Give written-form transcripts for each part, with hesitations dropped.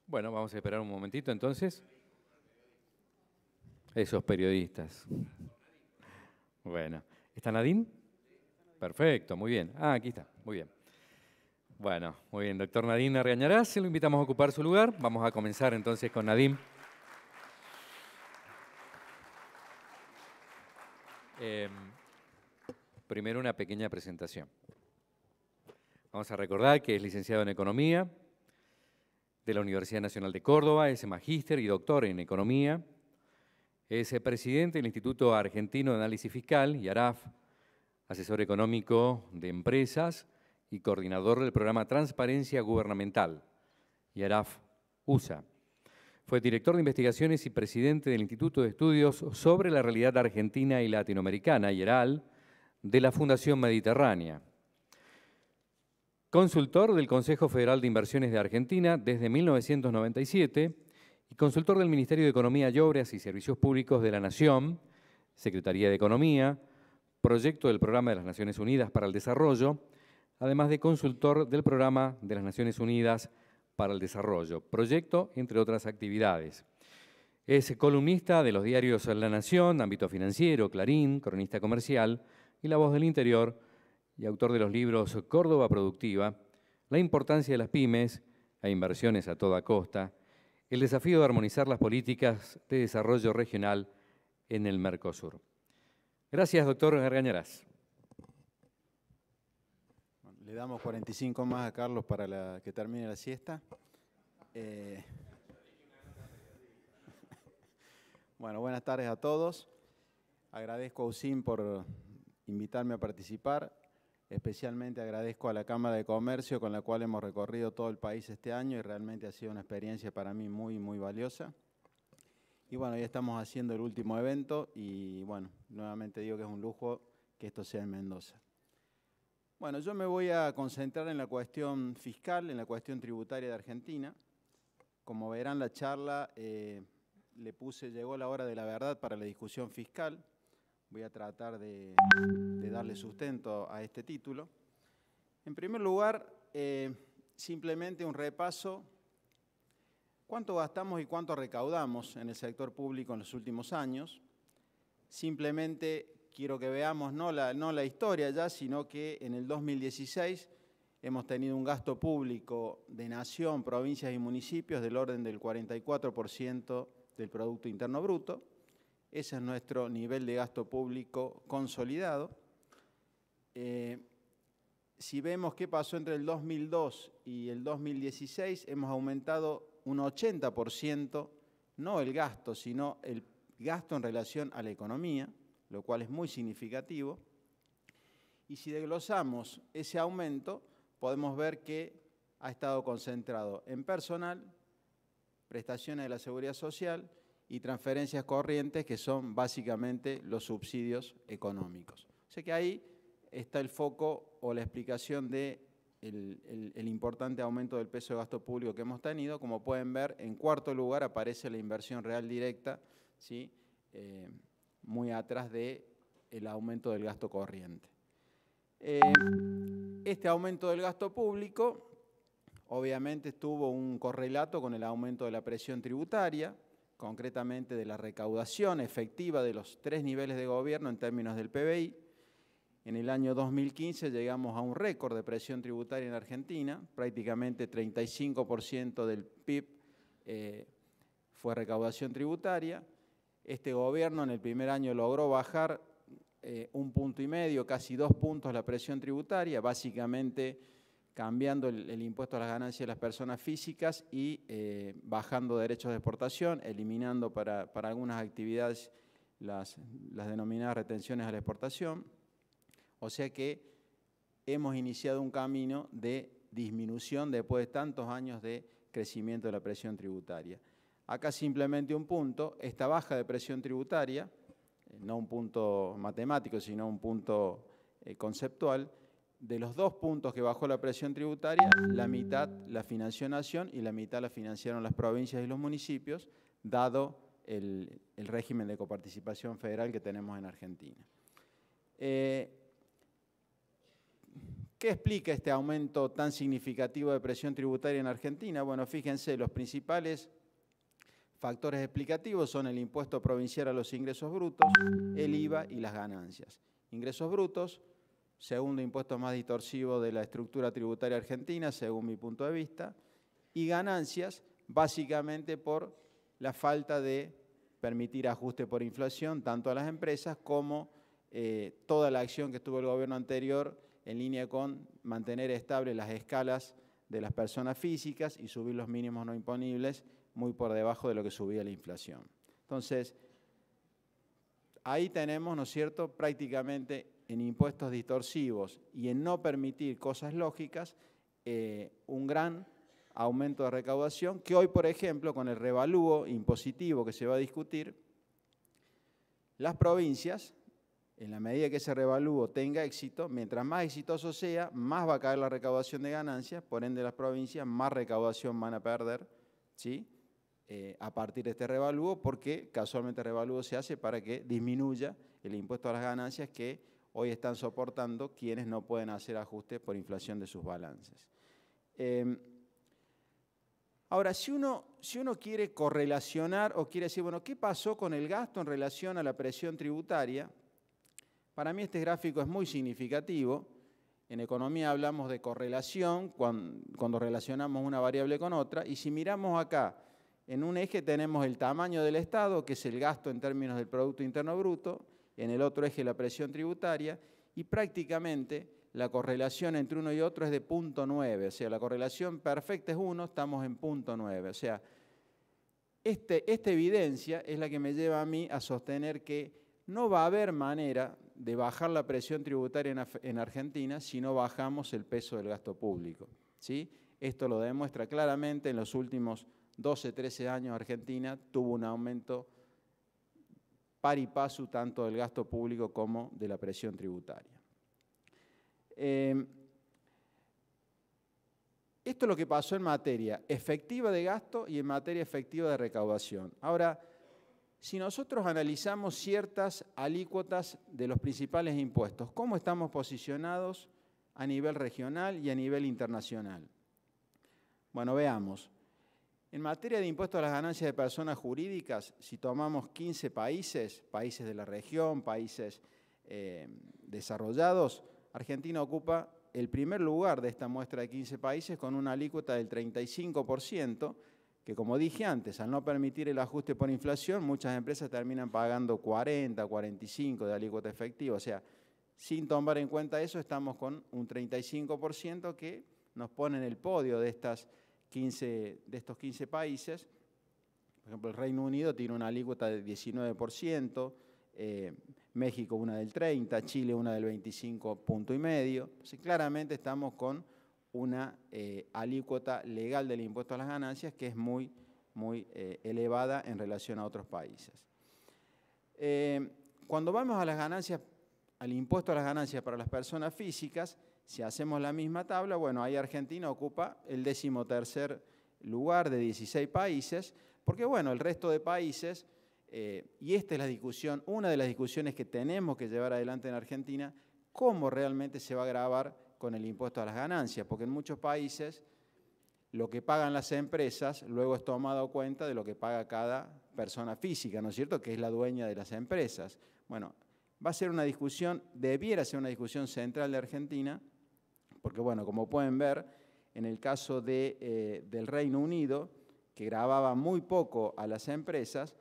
Bueno, vamos a esperar un momentito entonces. Esos periodistas. Bueno, ¿está Nadine? Perfecto, muy bien. Ah, aquí está, muy bien. Bueno, muy bien, doctor Nadine Argañarás, lo invitamos a ocupar su lugar. Vamos a comenzar entonces con Nadine. Primero una pequeña presentación. Vamos a recordar que es licenciado en Economía de la Universidad Nacional de Córdoba, es magíster y doctor en Economía, es presidente del Instituto Argentino de Análisis Fiscal, IARAF, asesor económico de empresas y coordinador del programa Transparencia Gubernamental, IARAF USA. Fue director de investigaciones y presidente del Instituto de Estudios sobre la Realidad Argentina y Latinoamericana, IERAL, de la Fundación Mediterránea. Consultor del Consejo Federal de Inversiones de Argentina desde 1997 y consultor del Ministerio de Economía y Obras y Servicios Públicos de la Nación, Secretaría de Economía, proyecto del Programa de las Naciones Unidas para el Desarrollo, además de consultor del Programa de las Naciones Unidas para el Desarrollo, proyecto, entre otras actividades. Es columnista de los diarios La Nación, Ámbito Financiero, Clarín, cronista comercial y La Voz del Interior, y autor de los libros Córdoba Productiva, La importancia de las pymes e inversiones a toda costa, el desafío de armonizar las políticas de desarrollo regional en el Mercosur. Gracias, doctor Argañarás. Le damos 45 más a Carlos para que termine la siesta. Bueno, buenas tardes a todos. Agradezco a USIM por invitarme a participar. Especialmente agradezco a la Cámara de Comercio con la cual hemos recorrido todo el país este año y realmente ha sido una experiencia para mí muy, muy valiosa. Y bueno, ya estamos haciendo el último evento y bueno, nuevamente digo que es un lujo que esto sea en Mendoza. Bueno, yo me voy a concentrar en la cuestión fiscal, en la cuestión tributaria de Argentina. Como verán, la charla llegó la hora de la verdad para la discusión fiscal. Voy a tratar de darle sustento a este título. En primer lugar, simplemente un repaso. ¿Cuánto gastamos y cuánto recaudamos en el sector público en los últimos años? Simplemente quiero que veamos no la historia ya, sino que en el 2016 hemos tenido un gasto público de nación, provincias y municipios del orden del 44% del Producto Interno Bruto. Ese es nuestro nivel de gasto público consolidado. Si vemos qué pasó entre el 2002 y el 2016, hemos aumentado un 80%, no el gasto, sino el gasto en relación a la economía, lo cual es muy significativo. Y si desglosamos ese aumento, podemos ver que ha estado concentrado en personal, prestaciones de la seguridad social y transferencias corrientes, que son básicamente los subsidios económicos. O sea que ahí está el foco o la explicación del importante aumento del peso de gasto público que hemos tenido. Como pueden ver, en cuarto lugar aparece la inversión real directa, ¿sí? Muy atrás del aumento del gasto corriente. Este aumento del gasto público obviamente tuvo un correlato con el aumento de la presión tributaria, concretamente de la recaudación efectiva de los tres niveles de gobierno en términos del PBI. En el año 2015 llegamos a un récord de presión tributaria en Argentina, prácticamente 35% del PIB fue recaudación tributaria. Este gobierno en el primer año logró bajar 1,5 puntos, casi 2 puntos la presión tributaria, básicamente cambiando el impuesto a las ganancias de las personas físicas y bajando derechos de exportación, eliminando para algunas actividades las denominadas retenciones a la exportación. O sea que hemos iniciado un camino de disminución después de tantos años de crecimiento de la presión tributaria. Acá simplemente un punto, esta baja de presión tributaria, no un punto matemático, sino un punto conceptual. De los 2 puntos que bajó la presión tributaria, la mitad la financió Nación y la mitad la financiaron las provincias y los municipios, dado el régimen de coparticipación federal que tenemos en Argentina. ¿Qué explica este aumento tan significativo de presión tributaria en Argentina? Bueno, fíjense, los principales factores explicativos son el impuesto provincial a los ingresos brutos, el IVA y las ganancias. Ingresos brutos, segundo impuesto más distorsivo de la estructura tributaria argentina, según mi punto de vista, y ganancias, básicamente por la falta de permitir ajuste por inflación, tanto a las empresas como toda la acción que tuvo el gobierno anterior en línea con mantener estables las escalas de las personas físicas y subir los mínimos no imponibles muy por debajo de lo que subía la inflación. Entonces, ahí tenemos, ¿no es cierto?, prácticamente en impuestos distorsivos y en no permitir cosas lógicas, un gran aumento de recaudación que hoy, por ejemplo, con el revalúo impositivo que se va a discutir, las provincias, en la medida que ese revalúo tenga éxito, mientras más exitoso sea, más va a caer la recaudación de ganancias, por ende las provincias más recaudación van a perder, ¿sí?, a partir de este revalúo, porque casualmente el revalúo se hace para que disminuya el impuesto a las ganancias que hoy están soportando quienes no pueden hacer ajustes por inflación de sus balances. Ahora, si uno quiere correlacionar o quiere decir, bueno, ¿qué pasó con el gasto en relación a la presión tributaria? Para mí este gráfico es muy significativo. En economía hablamos de correlación cuando relacionamos una variable con otra, y si miramos acá, en un eje tenemos el tamaño del Estado, que es el gasto en términos del Producto Interno Bruto, en el otro eje la presión tributaria, y prácticamente la correlación entre uno y otro es de 0.9, o sea, la correlación perfecta es 1, estamos en 0.9, o sea, esta evidencia es la que me lleva a mí a sostener que no va a haber manera de bajar la presión tributaria en Argentina si no bajamos el peso del gasto público, ¿sí? Esto lo demuestra claramente en los últimos 12, 13 años. Argentina tuvo un aumento par y paso tanto del gasto público como de la presión tributaria. Esto es lo que pasó en materia efectiva de gasto y en materia efectiva de recaudación. Ahora, si nosotros analizamos ciertas alícuotas de los principales impuestos, ¿cómo estamos posicionados a nivel regional y a nivel internacional? Bueno, veamos. En materia de impuestos a las ganancias de personas jurídicas, si tomamos 15 países de la región, países desarrollados, Argentina ocupa el primer lugar de esta muestra de 15 países con una alícuota del 35%, que como dije antes, al no permitir el ajuste por inflación, muchas empresas terminan pagando 40, 45 de alícuota efectiva. O sea, sin tomar en cuenta eso, estamos con un 35% que nos pone en el podio de estos 15 países. Por ejemplo, el Reino Unido tiene una alícuota del 19%, México una del 30%, Chile una del 25,5%. Entonces, claramente estamos con una alícuota legal del impuesto a las ganancias que es muy elevada en relación a otros países. Cuando vamos a las ganancias, al impuesto a las ganancias para las personas físicas, si hacemos la misma tabla, bueno, ahí Argentina ocupa el 13º lugar de 16 países, porque bueno, el resto de países, y esta es la discusión, una de las discusiones que tenemos que llevar adelante en Argentina, cómo realmente se va a gravar con el impuesto a las ganancias, porque en muchos países lo que pagan las empresas luego es tomado cuenta de lo que paga cada persona física, ¿no es cierto?, que es la dueña de las empresas. Bueno, va a ser una discusión, debiera ser una discusión central de Argentina, porque bueno, como pueden ver, en el caso del Reino Unido, que gravaba muy poco a las empresas,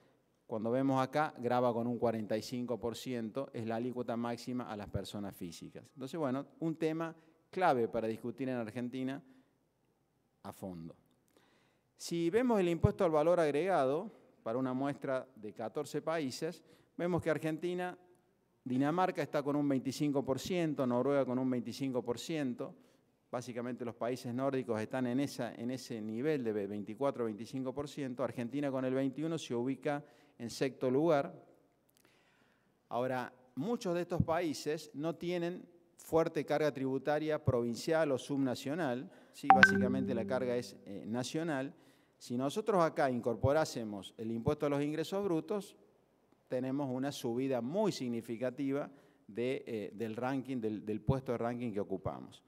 cuando vemos acá, grava con un 45%, es la alícuota máxima a las personas físicas. Entonces, bueno, un tema clave para discutir en Argentina a fondo. Si vemos el impuesto al valor agregado, para una muestra de 14 países, vemos que Argentina, Dinamarca está con un 25%, Noruega con un 25%, básicamente los países nórdicos están en ese nivel de 24-25%, Argentina con el 21% se ubica en sexto lugar. Ahora, muchos de estos países no tienen fuerte carga tributaria provincial o subnacional, ¿sí? Básicamente la carga es nacional. Si nosotros acá incorporásemos el impuesto a los ingresos brutos, tenemos una subida muy significativa del ranking, del puesto de ranking que ocupamos.